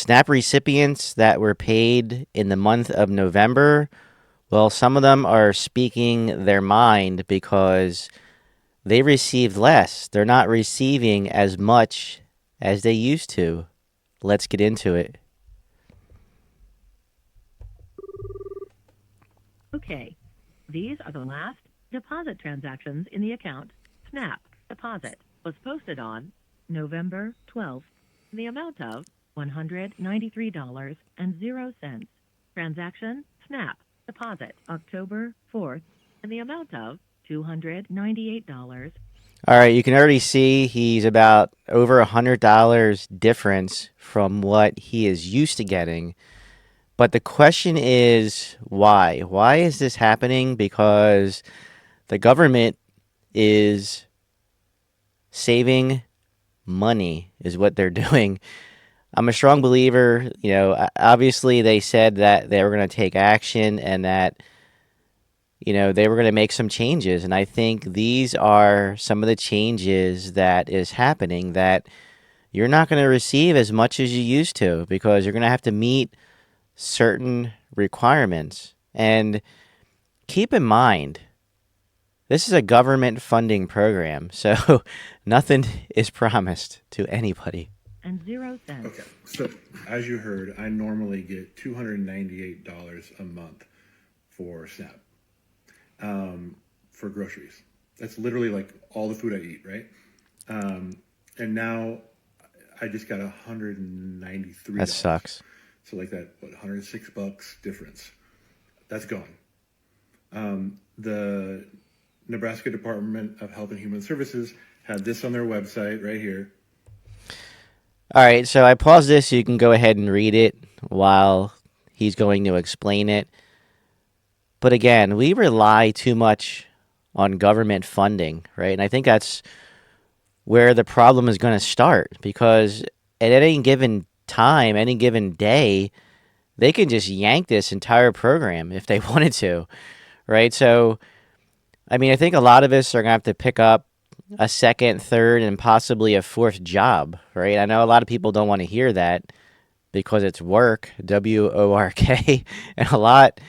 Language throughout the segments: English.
SNAP recipients that were paid in the month of November, well, some of them are speaking their mind because they received less. They're not receiving as much as they used to. Let's get into it. Okay, these are the last deposit transactions in the account. SNAP deposit was posted on November 12th. The amount of $193.00. Transaction SNAP deposit October 4th. And the amount of $298. All right, you can already see he's about over $100 difference from what he is used to getting. But the question is why? Why is this happening? Because the government is saving money, is what they're doing. I'm a strong believer. Obviously, they said that they were going to take action and that, they were going to make some changes. And I think these are some of the changes that is happening that you're not going to receive as much as you used to because you're going to have to meet certain requirements. And keep in mind, this is a government funding program, so nothing is promised to anybody. And 0 cents. Okay, so as you heard, I normally get $298 a month for SNAP, for groceries. That's literally like all the food I eat, right? And now I just got $193. That sucks. So like that, what, $106 difference. That's gone. The Nebraska Department of Health and Human Services had this on their website right here. All right, so I paused this so you can go ahead and read it while he's going to explain it. But again, we rely too much on government funding, right? And I think that's where the problem is going to start because at any given time, any given day, they can just yank this entire program if they wanted to, right? So, I mean, I think a lot of us are going to have to pick up a second, third, and possibly a fourth job, right? I know a lot of people don't want to hear that because it's work, WORK, and a lot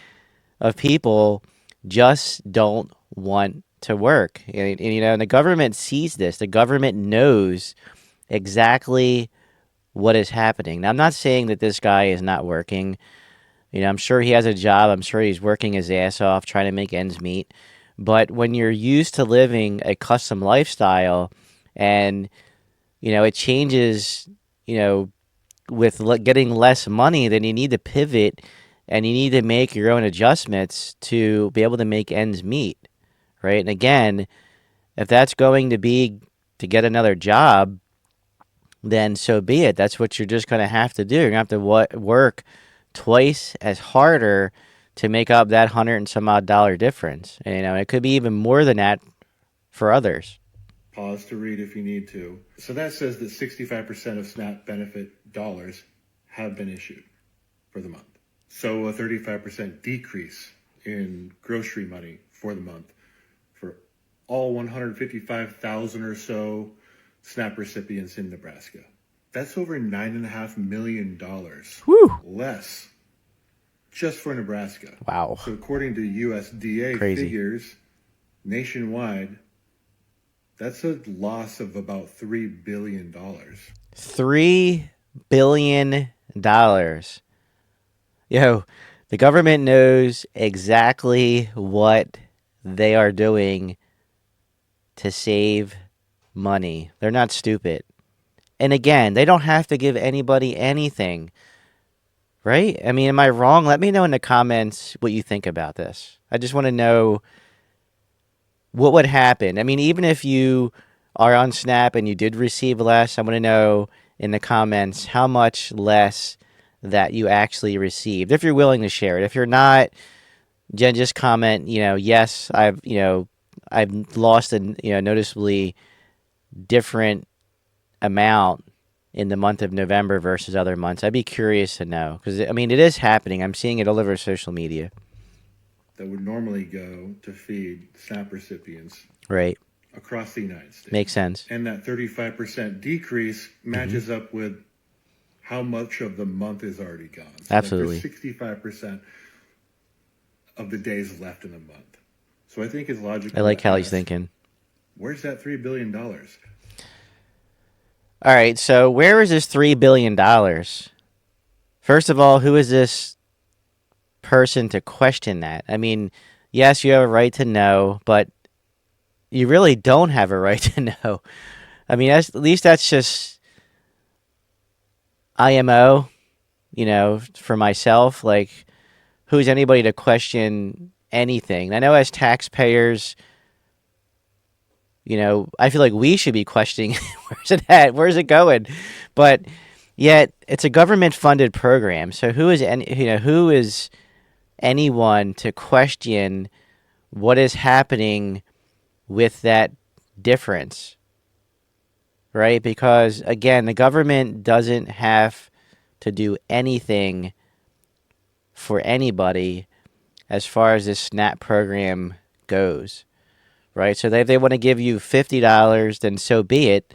of people just don't want to work. And the government sees this. The government knows exactly what is happening. Now, I'm not saying that this guy is not working. I'm sure he has a job. I'm sure he's working his ass off trying to make ends meet. But when you're used to living a custom lifestyle and, it changes, with getting less money, then you need to pivot and you need to make your own adjustments to be able to make ends meet, right? And again, if that's going to be to get another job, then so be it. That's what you're just going to have to do. You're going to have to work twice as harder to make up that $100 and some odd dollar difference. And, it could be even more than that for others. Pause to read if you need to. So that says that 65% of SNAP benefit dollars have been issued for the month. So a 35% decrease in grocery money for the month for all 155,000 or so SNAP recipients in Nebraska. That's over $9.5 million less just for Nebraska. Wow. So according to USDA figures, nationwide, that's a loss of about $3 billion. $3 billion. The government knows exactly what they are doing to save money. They're not stupid. And again, they don't have to give anybody anything. Right? I mean, am I wrong? Let me know in the comments what you think about this. I just want to know what would happen. I mean, even if you are on Snap and you did receive less, I want to know in the comments how much less that you actually received. If you're willing to share it. If you're not, Jen, just comment, yes, I've lost a noticeably different amount in the month of November versus other months. I'd be curious to know because, I mean, it is happening. I'm seeing it all over social media. That would normally go to feed SNAP recipients right across the United States. Makes sense. And that 35% decrease matches up with how much of the month is already gone. So Absolutely. Like there's 65% of the days left in the month. So I think it's logical. I like to how he's ask, thinking. where's that $3 billion? All right, so where is this $3 billion? First of all, who is this person to question that? I mean, yes, you have a right to know, but you really don't have a right to know. I mean, at least that's just IMO, for myself. Like, who's anybody to question anything? I know as taxpayers, I feel like we should be questioning where's it at? Where's it going? But yet it's a government funded program. So who is anyone to question what is happening with that difference? Right? Because again, the government doesn't have to do anything for anybody as far as this SNAP program goes. Right? So if they want to give you $50, then so be it.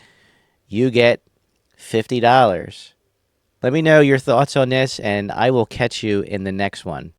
You get $50. Let me know your thoughts on this, and I will catch you in the next one.